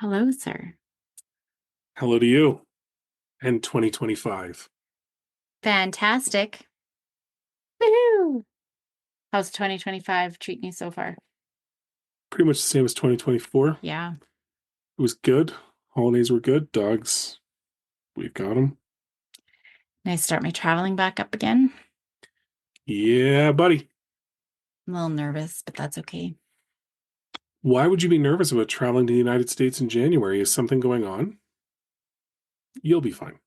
Hello, sir. Hello to you and 2025. Fantastic. Woohoo! How's 2025 treating you so far? Pretty much the same as 2024. Yeah. It was good. Holidays were good. Dogs, we've got them. Nice to start my traveling back up again. Yeah, buddy. I'm a little nervous, but that's okay. Why would you be nervous about traveling to the United States in January? Is something going on? You'll be fine.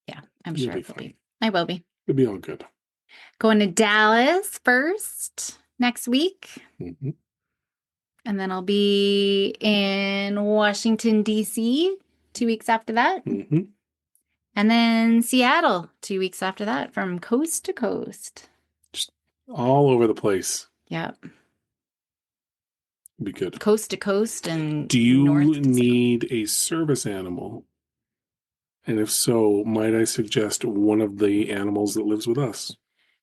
Yeah, I'm You'll sure be it will fine. be. I will be. It'll be all good. Going to Dallas first next week. Hmm. And then I'll be in Washington, D.C. 2 weeks after that. Hmm. And then Seattle 2 weeks after that from coast to coast. Just all over the place. Yeah. Be good. Coast to coast and Do you north to south. need a service animal? And if so, might I suggest one of the animals that lives with us?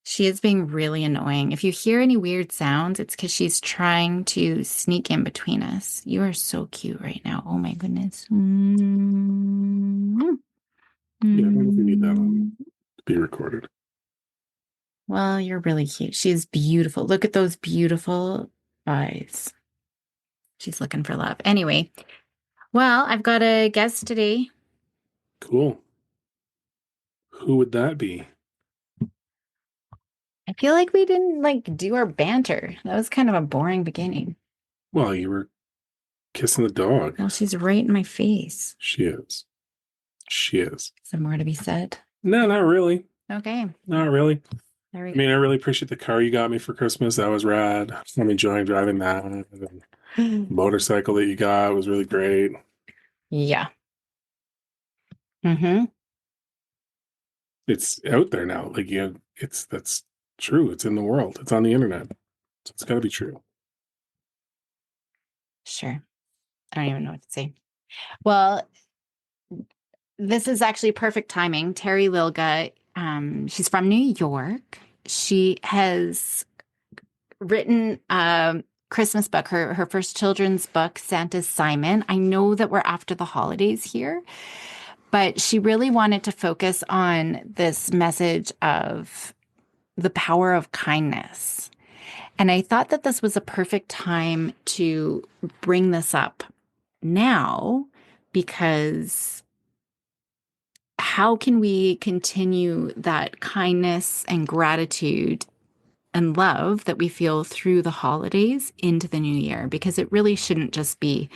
She is being really annoying. If you hear any weird sounds, it's because she's trying to sneak in between us. You are so cute right now. Oh my goodness. Yeah, I don't know if we need that on Mm. to be recorded. Well, you're really cute. She is beautiful. Look at those beautiful eyes. She's looking for love. Anyway, well, I've got a guest today. Cool. Who would that be? I feel like we didn't do our banter. That was kind of a boring beginning. Well, you were kissing the dog. Well, she's right in my face. She is. She is. Is there more to be said? No, not really. Okay, Not really. there we I go. mean, I really appreciate the car you got me for Christmas. That was rad. I'm enjoying driving that. And the motorcycle that you got was really great. Yeah. Mm-hmm. It's out there now. Like, yeah, that's true. It's in the world. It's on the internet. So it's got to be true. Sure. I don't even know what to say. Well, this is actually perfect timing. Terri Lilga, she's from New York. She has written a Christmas book, her first children's book, Santa's Simon. I know that we're after the holidays here, but she really wanted to focus on this message of the power of kindness. And I thought that this was a perfect time to bring this up now because how can we continue that kindness and gratitude and love that we feel through the holidays into the new year? Because it really shouldn't just be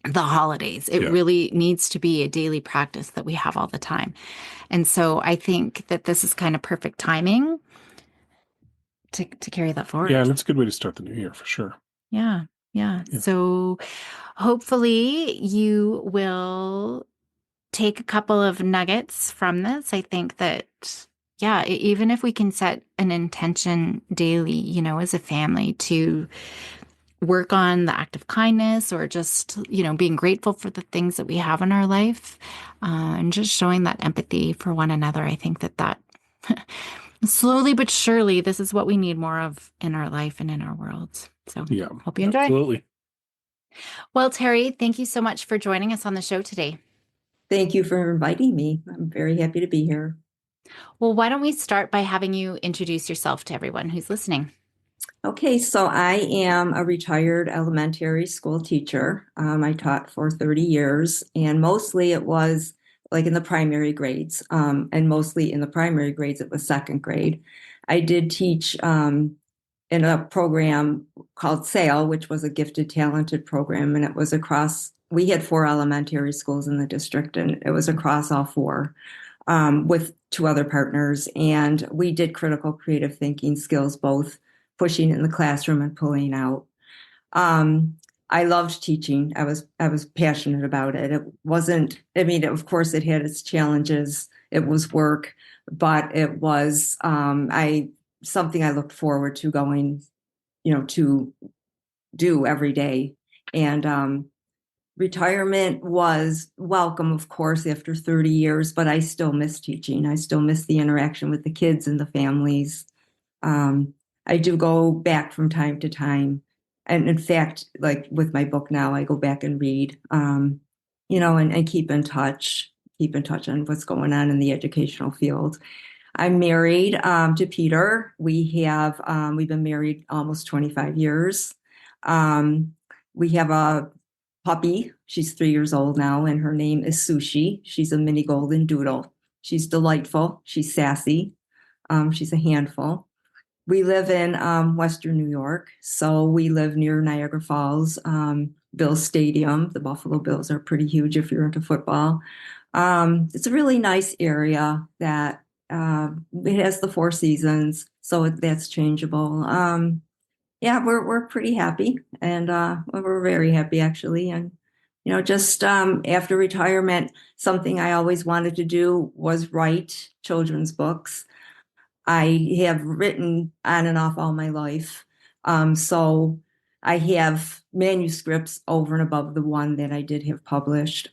the holidays. It Yeah. really needs to be a daily practice that we have all the time. And so I think that this is kind of perfect timing to carry that Yeah, forward. and it's a good way to start the new year for sure. Yeah. Yeah. Yeah. So hopefully you will take a couple of nuggets from this. I think that, yeah, even if we can set an intention daily, as a family to work on the act of kindness or just, being grateful for the things that we have in our life and just showing that empathy for one another. I think that slowly but surely, this is what we need more of in our life and in our world. So Yeah, hope you enjoy. absolutely. Well, Terri, thank you so much for joining us on the show today. Thank you for inviting me. I'm very happy to be here. Well, why don't we start by having you introduce yourself to everyone who's listening? Okay, so I am a retired elementary school teacher. I taught for 30 years, and mostly it was like in the primary grades, and mostly in the primary grades, it was second grade. I did teach in a program called SAIL, which was a gifted, talented program, and it was across, we had 4 elementary schools in the district, and it was across all 4. With 2 other partners, and we did critical creative thinking skills, both pushing in the classroom and pulling out. I loved teaching. I was passionate about it. It wasn't, I mean, of course it had its challenges. It was work, but it was something I looked forward to going, to do every day. And retirement was welcome, of course, after 30 years, but I still miss teaching. I still miss the interaction with the kids and the families. Um, I do go back from time to time. And in fact, like with my book now, I go back and read, and keep in touch on what's going on in the educational field. I'm married to Peter. We've been married almost 25 years. Um, we have a puppy. She's 3 years old now, and her name is Sushi. She's a mini golden doodle. She's delightful. She's sassy. She's a handful. We live in Western New York, so we live near Niagara Falls, Bills Stadium. The Buffalo Bills are pretty huge if you're into football. It's a really nice area that it has the four seasons, so that's changeable. Yeah, we're pretty happy, and we're very happy actually. And just after retirement, something I always wanted to do was write children's books. I have written on and off all my life. So I have manuscripts over and above the one that I did have published.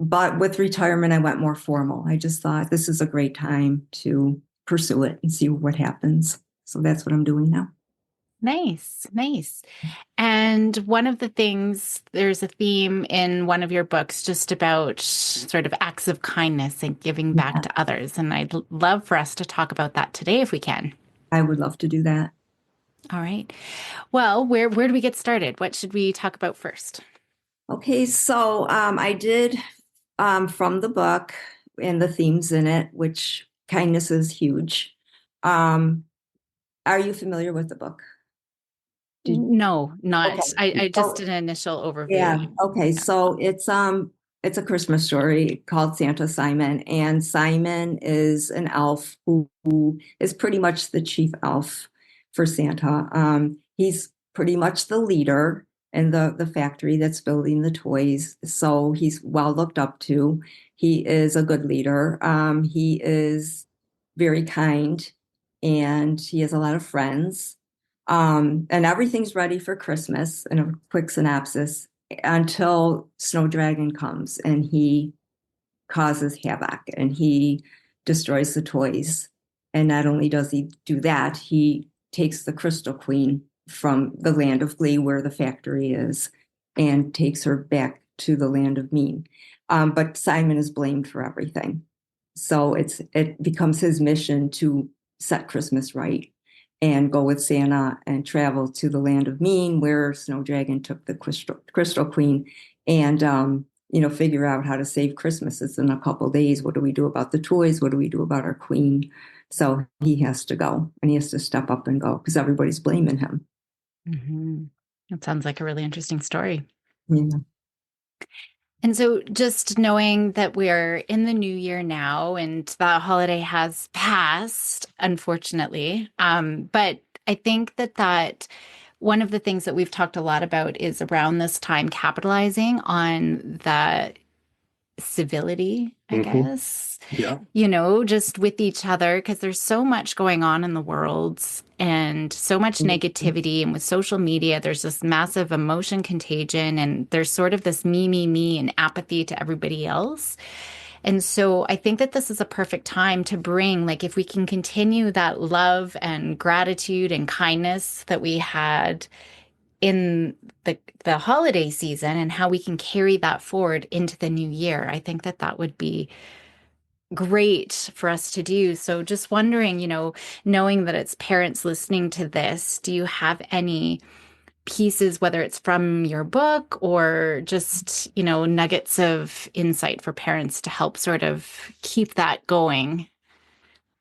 But with retirement, I went more formal. I just thought this is a great time to pursue it and see what happens. So that's what I'm doing now. Nice, nice. And one of the things, there's a theme in one of your books just about sort of acts of kindness and giving back Yeah, to others. And I'd love for us to talk about that today if we can. I would love to do that. All right. Well, where do we get started? What should we talk about first? Okay, so I did from the book and the themes in it, which kindness is huge. Um, are you familiar with the book? Did No, not. Okay. I just So did an initial yeah, overview. okay. Yeah. So it's a Christmas story called Santa Simon, and Simon is an elf who is pretty much the chief elf for Santa. He's pretty much the leader in the factory that's building the toys. So he's well looked up to. He is a good leader. He is very kind, and he has a lot of friends. And everything's ready for Christmas in a quick synopsis until Snow Dragon comes and he causes havoc and he destroys the toys. And not only does he do that, he takes the Crystal Queen from the land of Glee, where the factory is, and takes her back to the land of Mean. But Simon is blamed for everything. So it becomes his mission to set Christmas right and go with Santa and travel to the land of Mean, where Snow Dragon took the Crystal Queen, and figure out how to save Christmas. It's in a couple of days. What do we do about the toys? What do we do about our queen? So he has to go and he has to step up and go because everybody's blaming him. Hmm. That sounds like a really interesting story. Yeah. And so just knowing that we're in the new year now and the holiday has passed, unfortunately. But I think that one of the things that we've talked a lot about is around this time capitalizing on the civility, I Hmm. guess, Yeah. just with each other, because there's so much going on in the world and so much negativity. And with social media, there's this massive emotion contagion, and there's sort of this me, and apathy to everybody else. And so I think that this is a perfect time to bring, like, if we can continue that love and gratitude and kindness that we had in the holiday season and how we can carry that forward into the new year. I think that would be great for us to do. So just wondering, knowing that it's parents listening to this, do you have any pieces, whether it's from your book or just, nuggets of insight for parents to help sort of keep that going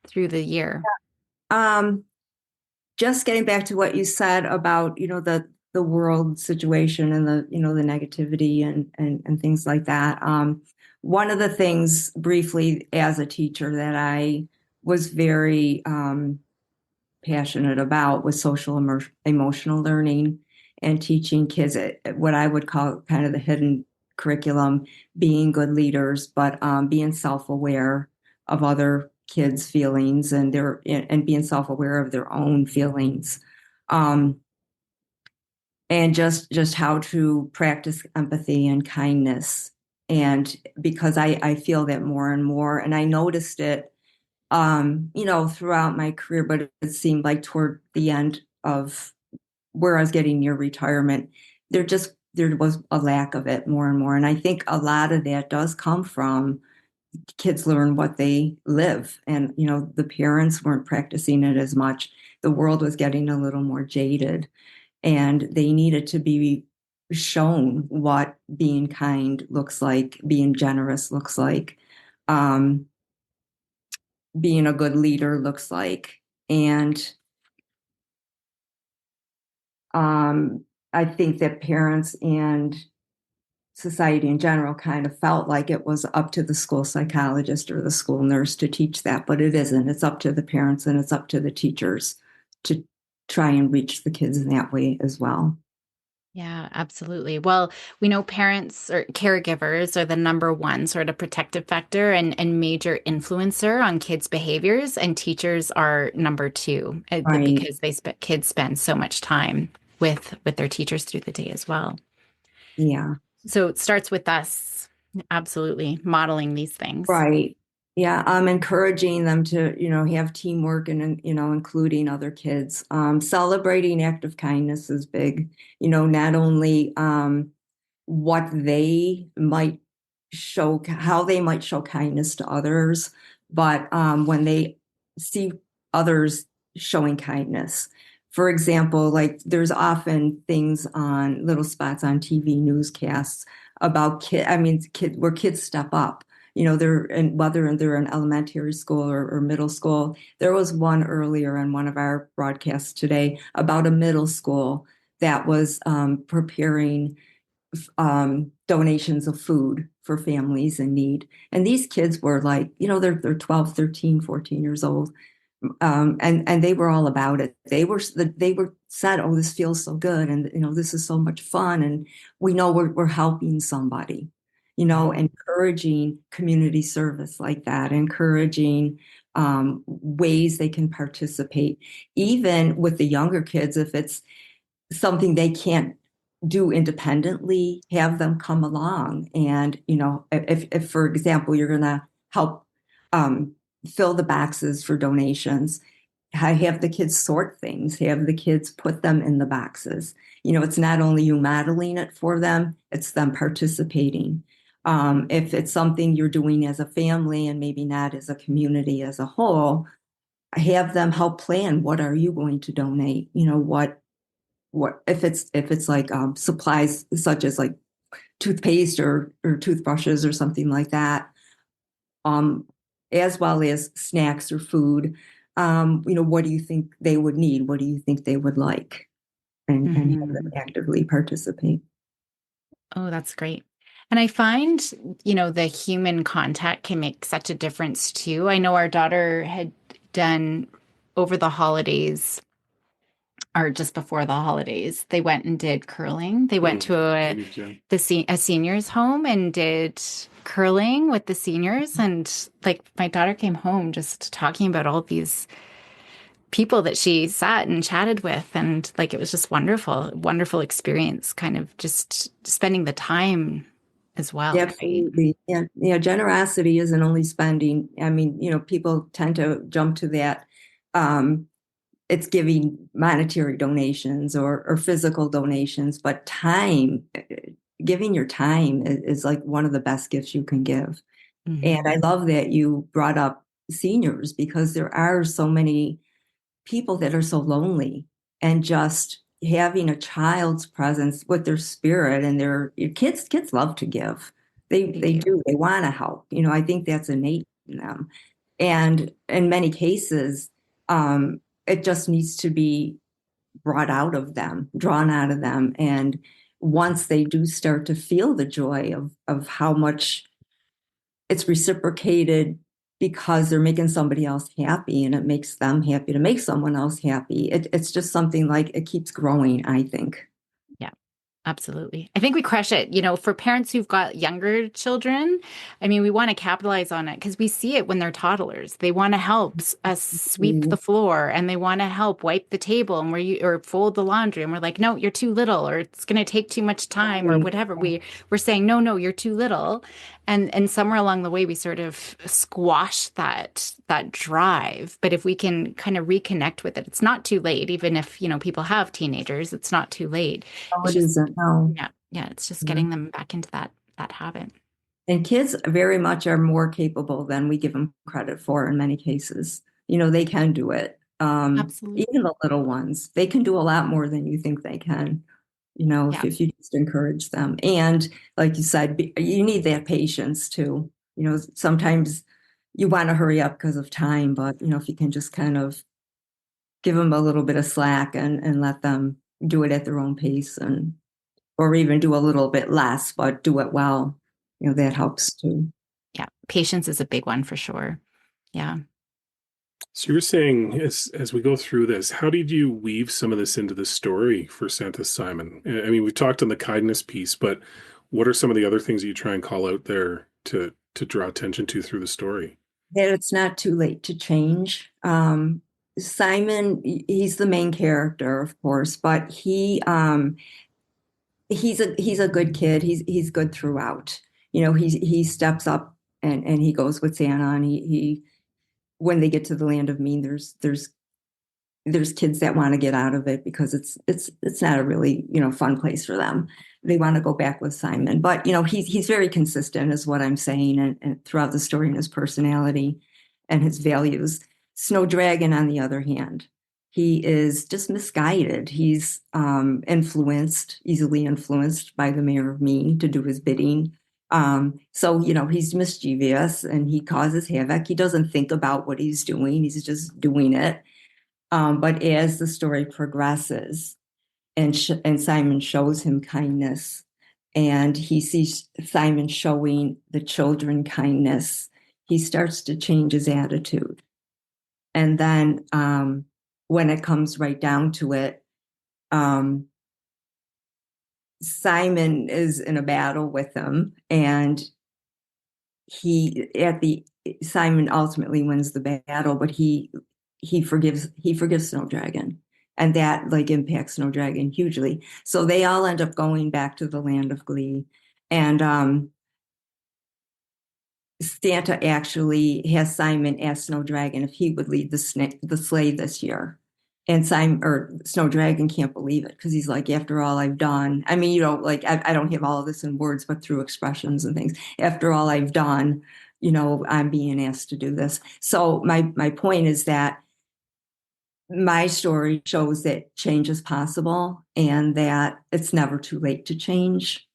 through the year? Um, just getting back to what you said about, the world situation and the negativity and things like that. One of the things briefly as a teacher that I was very passionate about was social emotional learning and teaching kids what I would call kind of the hidden curriculum, being good leaders, but being self-aware of other kids' feelings and being self-aware of their own feelings. Um, and just how to practice empathy and kindness. And because I feel that more and more, and I noticed it, throughout my career, but it seemed like toward the end of where I was getting near retirement, there was a lack of it more and more. And I think a lot of that does come from kids learn what they live. And, the parents weren't practicing it as much. The world was getting a little more jaded, and they needed to be shown what being kind looks like, being generous looks like, um, being a good leader looks like. And I think that parents and society in general kind of felt like it was up to the school psychologist or the school nurse to teach that, but it isn't. It's up to the parents and it's up to the teachers to try and reach the kids in that way as well. Yeah, absolutely. Well, we know parents or caregivers are the number one sort of protective factor and major influencer on kids' behaviors, and teachers are number two Right. because kids spend so much time with their teachers through the day as well. Yeah. So it starts with us, absolutely modeling these things. Right. Yeah. I'm encouraging them to, have teamwork and, including other kids. Celebrating act of kindness is big, not only, what they might show, how they might show kindness to others, but when they see others showing kindness. For example, like there's often things on little spots on TV newscasts about where kids step up. They're in, whether they're in elementary school or middle school. There was one earlier in one of our broadcasts today about a middle school that was preparing donations of food for families in need. And these kids were like, they're 12, 13, 14 years old. And they were all about it. They were said, oh, this feels so good. And, this is so much fun. And we know we're helping somebody, encouraging community service like that, encouraging ways they can participate, even with the younger kids, if it's something they can't do independently, have them come along. And, if for example, you're going to help um, fill the boxes for donations, have the kids sort things, have the kids put them in the boxes. It's not only you modeling it for them, it's them participating. If it's something you're doing as a family and maybe not as a community as a whole, have them help plan, what are you going to donate? What if it's like supplies such as like toothpaste or toothbrushes or something like that, um, as well as snacks or food. What do you think they would need? What do you think they would like? And have them Mhm. actively participate. Oh, that's great. And I find, the human contact can make such a difference too. I know our daughter had done over the holidays or just before the holidays, they went and did curling. They went to a seniors home and did curling with the seniors. And like my daughter came home just talking about all these people that she sat and chatted with. And like it was just wonderful, wonderful experience, kind of just spending the time as well, right? Absolutely. Yeah. Yeah. Generosity isn't only spending. I mean, people tend to jump to that. Um, it's giving monetary donations or physical donations, but time, giving your time is like one of the best gifts you can give. And I Hmm. love that you brought up seniors because there are so many people that are so lonely, and just having a child's presence with their spirit and their kids love to give. They They they do. do. They want to help. I think that's innate in them. And in many cases, it just needs to be brought out of them, drawn out of them. And once they do start to feel the joy of how much it's reciprocated because they're making somebody else happy, and it makes them happy to make someone else happy. It's just something like it keeps growing, I think. Yeah. Absolutely. I think we crush it. For parents who've got younger children, I mean, we want to capitalize on it because we see it when they're toddlers. They want to help us sweep the floor and they want to help wipe the table and or fold the laundry. And we're like, no, you're too little, or it's going to take too much time or whatever. We're saying, no, no, you're too little. And somewhere along the way, we sort of squash that drive. But if we can kind of reconnect with it, it's not too late. Even if, people have teenagers, it's not too late. No, It's it just isn't. No. yeah, it's just Yeah. getting them back into that habit. And kids very much are more capable than we give them credit for in many cases. They can do it. Absolutely. Even the little ones, they can do a lot more than you think they can, Yeah. if you just encourage them. And like you said, you need that patience too. Sometimes you want to hurry up because of time, but, if you can just kind of give them a little bit of slack and let them do it at their own pace or even do a little bit less, but do it well, that Yeah. helps too. Yeah. Patience is a big one for sure. Yeah. So you were saying, as we go through this, how did you weave some of this into the story for Santa Simon? I mean, we talked on the kindness piece, but what are some of the other things that you try and call out there to draw attention to through the story? That it's not too late to change. Simon, he's the main character, of course, but he's a good kid. He's good throughout. He steps up and he goes with Santa, and he when they get to the land of Mean, there's kids that want to get out of it because it's not a really fun place for them. They want to go back with Simon, but he's very consistent, is what I'm saying, and throughout the story and his personality and his values. Snow Dragon, on the other hand, he is just misguided. He's easily influenced by the mayor of Mean to do his bidding. So he's mischievous and he causes havoc. He doesn't think about what he's doing. He's just doing it. But as the story progresses and Simon shows him kindness and he sees Simon showing the children kindness, he starts to change his attitude. And then when it comes right down to it, um, Simon is in a battle with him, and Simon ultimately wins the battle, but he forgives Snow Dragon, and that like impacts Snow Dragon hugely. So they all end up going back to the land of Glee, and Santa actually has Simon ask Snow Dragon if he would lead the sleigh this year. And Snow Dragon can't believe it because he's like, after all I've done, I mean, like I don't have all of this in words, but through expressions and things. After all I've done, I'm being asked to do this. So my point is that my story shows that change is possible and that it's never too late to change.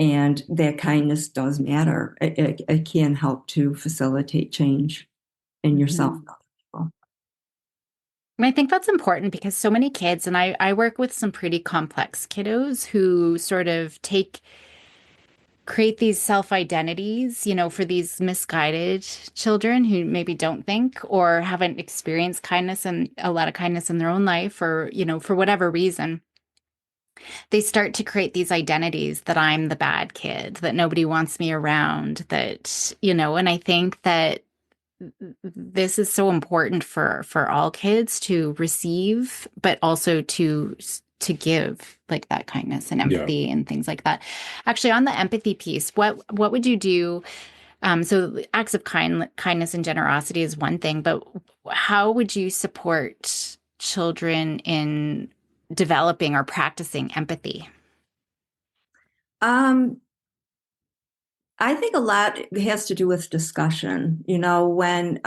And that kindness does matter. It can help to facilitate change in yourself and other people. And I think that's important because so many kids, and I work with some pretty complex kiddos who sort of create these self-identities, for these misguided children who maybe don't think or haven't experienced kindness and a lot of kindness in their own life, or, for whatever reason. They start to create these identities that I'm the bad kid, that nobody wants me around, and I think that this is so important for all kids to receive, but also to give, like that kindness and Yeah. empathy and things like that. Actually, on the empathy piece, what would you do? So acts of kindness and generosity is one thing, but how would you support children in developing or practicing empathy? I think a lot has to do with discussion. When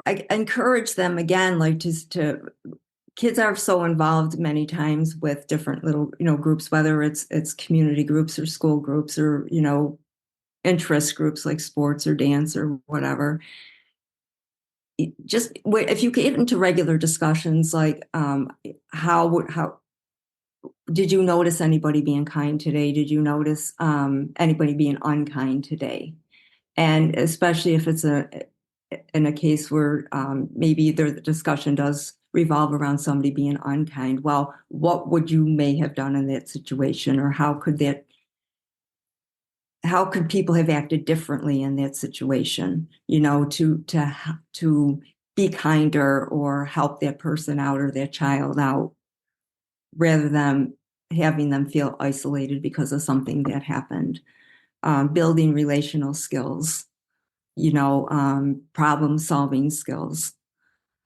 I encourage them again, like just to kids are so involved many times with different little groups, whether it's community groups or school groups or interest groups like sports or dance or whatever. Just if you get into regular discussions like how did you notice anybody being kind today? Did you notice anybody being unkind today? And especially if it's in a case where maybe the discussion does revolve around somebody being unkind. Well, what would you may have done in that situation, or how could people have acted differently in that situation, to be kinder or help that person out or that child out rather than having them feel isolated because of something that happened. Building relational skills, problem solving skills,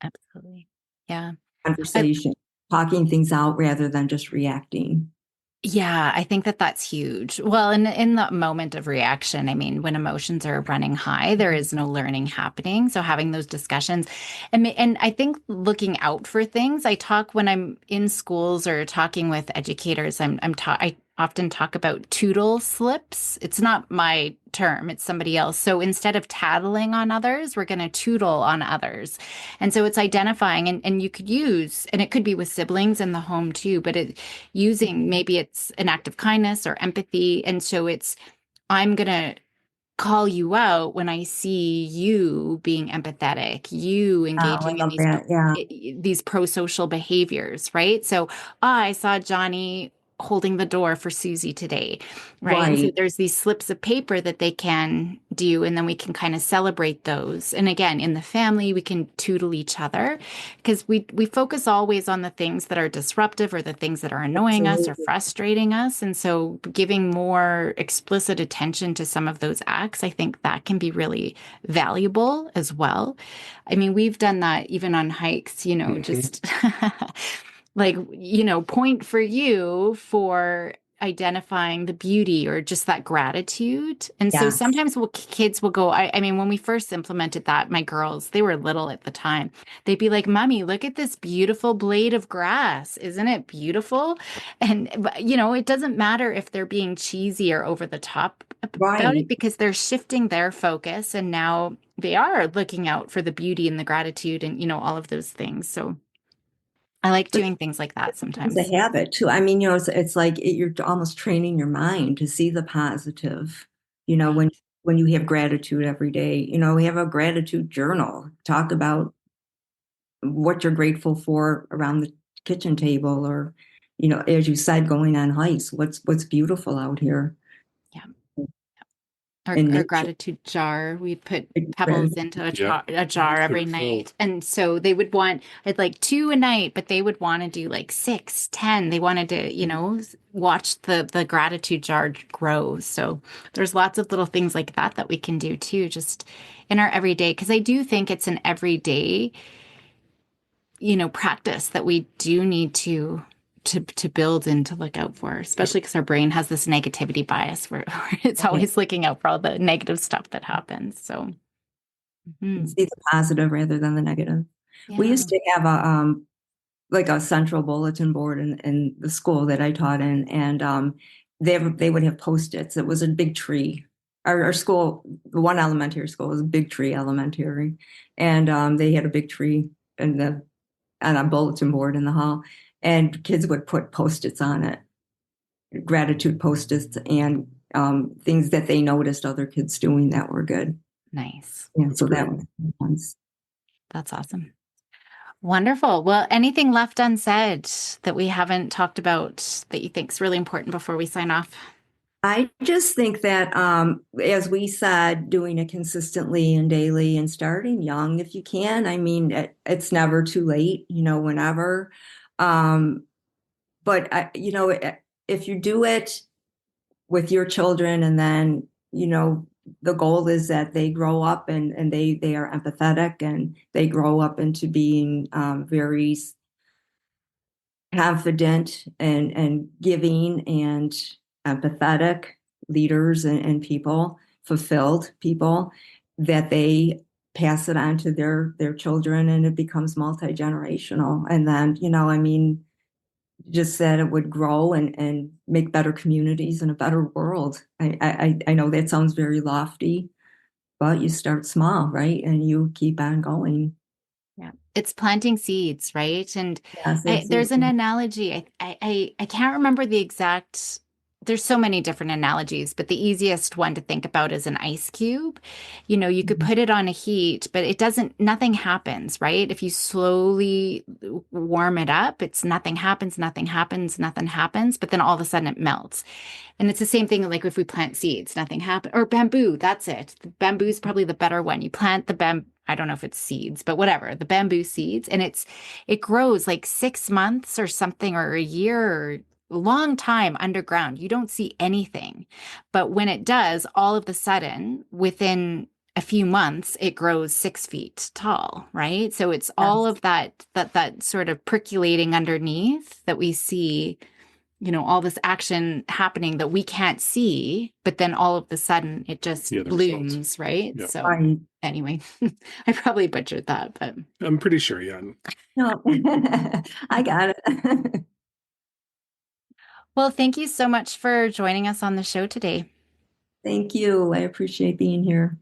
Absolutely. Yeah. I, conversation, talking things out rather than just reacting. Yeah, I think that that's huge. Well, in the moment of reaction, I mean, when emotions are running high, there is no learning happening. So having those discussions, and I think looking out for things. I talk when I'm in schools or talking with educators. I often talk about toodle slips. It's not my term; it's somebody else. So instead of tattling on others, we're going to toodle on others. And so it's identifying, and you could use, and it could be with siblings in the home too, but using maybe it's an act of kindness or empathy. And so I'm going to call you out when I see you being empathetic, you I engaging in love that. Yeah. these pro-social behaviors, right? So I saw Johnny holding the door for Susie today, right? And so Right. there's these slips of paper that they can do, and then we can kind of celebrate those. And again, in the family, we can tutel each other because we focus always on the things that are disruptive or the things that are annoying us or Absolutely. frustrating us. And so giving more explicit attention to some of those acts, I think that can be really valuable as well. I mean, we've done that even on hikes, Hmm. just like, point for you for identifying the beauty or just that gratitude. And so Yes. sometimes kids will go, I mean, when we first implemented that, my girls, they were little at the time. They'd be like, Mommy, look at this beautiful blade of grass. Isn't it beautiful? And, it doesn't matter if they're being cheesy or over the top about it Right. because they're shifting their focus and now they are looking out for the beauty and the gratitude and, all of those things. So I like But doing things like that it's a sometimes. habit too. I mean, it's like you're almost training your mind to see the positive, Right. when you have gratitude every day. We have a gratitude journal. Talk about what you're grateful for around the kitchen table, or, as you said, going on hikes, what's beautiful out here Yeah. Our, in our nature. gratitude jar, we'd put pebbles into Yeah. a jar every Beautiful. night. And so they would want, I'd like two a night, but they would want to do like six, 10. They wanted to, watch the gratitude jar grow. So there's lots of little things like that that we can do too, just in our everyday. Because I do think it's an everyday, practice that we do need to build and to look out for, especially because our brain has this negativity bias where, where it's Right. always looking out for all the negative stuff that happens. So, mhm. See the positive rather than the negative. We Yeah, used to have like a central bulletin board in the school that I taught in, and they would have Post-its. It was a big tree. Our school, the one elementary school, was a big tree elementary, and they had a big tree in the on a bulletin board in the hall, and kids would put Post-its on it, gratitude Post-its, and things that they noticed other kids doing that were good. nice. Yeah, That's so that great. was nice. That's awesome. Wonderful. Well, anything left unsaid that we haven't talked about that you think is really important before we sign off? I just think that, as we said, doing it consistently and daily and starting young if you can. I mean, it's never too late, whenever. Um, but if you do it with your children, and then, the goal is that they grow up and they are empathetic, and they grow up into being very confident and giving and empathetic leaders, and people, fulfilled people, that they pass it on to their children, and it becomes multi-generational. And then, I mean, just that it would grow and make better communities and a better world. I know that sounds very lofty, but you start small, right? And you keep on going. Yeah. It's planting seeds, right? And Yes, there's an absolutely. analogy. I can't remember the exact there's so many different analogies, but the easiest one to think about is an ice cube. You could Mhm. put it on a heat, but nothing happens, right? If you slowly warm it up, it's nothing happens, nothing happens, nothing happens, but then all of a sudden it melts. And it's the same thing like if we plant seeds, nothing happens. Or bamboo, that's it. The bamboo is probably the better one. You plant the I don't know if it's seeds, but whatever, the bamboo seeds, and it grows like 6 months or something, or a year, or a long time underground. You don't see anything. But when it does, all of a sudden, within a few months, it grows 6 feet tall, right? So it's all Yes. of that sort of percolating underneath that we see, all this action happening that we can't see, but then all of a sudden it just Yeah, the results. blooms, right? Yeah, So Right. anyway, I probably butchered that, but I'm pretty sure. Yeah. No, I got it. well, thank you so much for joining us on the show today. Thank you. I appreciate being here.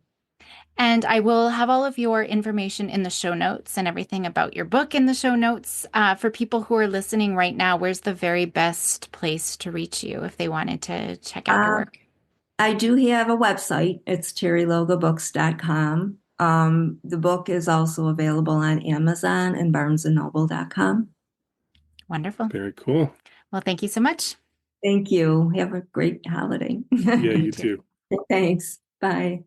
And I will have all of your information in the show notes and everything about your book in the show notes. For people who are listening right now, where's the very best place to reach you if they wanted to check out your Uh, work? I do have a website. It's terrylogabooks.com. The book is also available on Amazon and barnesandnoble.com. Wonderful. Very cool. Well, thank you so much. Thank you. Have a great holiday. Yeah, You you too. too. Thanks. Bye.